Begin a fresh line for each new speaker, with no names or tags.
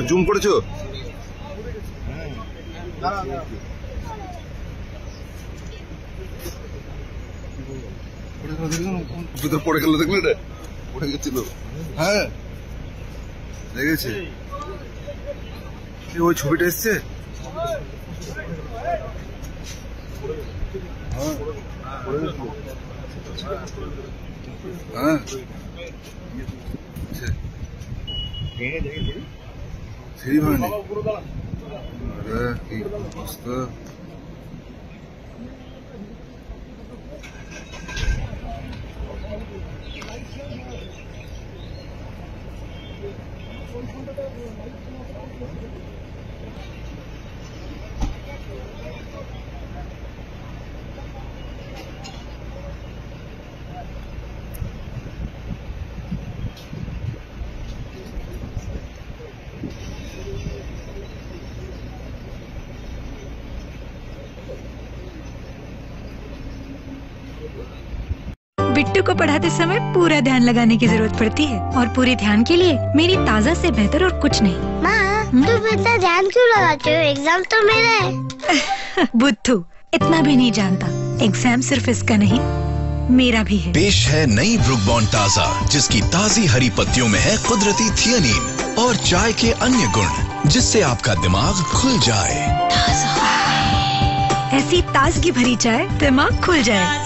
Zoom করেছো? ভিতর পড়ে গেল, দেখলে রে পড়ে গেছিল। হ্যাঁ লেগেছে। ওই ছবিটা এসছে। হ্যাঁ সিঁড়ি ভাঙেনি। আরে কি অবস্থা!
बिट्टू को पढ़ाते समय पूरा ध्यान लगाने की जरूरत पड़ती है, और पूरे ध्यान के लिए मेरी ताजा से बेहतर और कुछ नहीं।
माँ, तुम इतना ध्यान क्यों लगाते हो? एग्जाम तो मेरा है।
बुद्धू इतना भी नहीं जानता, एग्जाम सिर्फ इसका नहीं मेरा भी है।
पेश है नई ब्रुक बॉन्ड ताज़ा, जिसकी ताज़ी हरी पत्तियों में है कुदरती थियानीन और चाय के अन्य गुण, जिससे आपका दिमाग खुल जाए।
ऐसी ताजगी भरी चाय, दिमाग खुल जाए।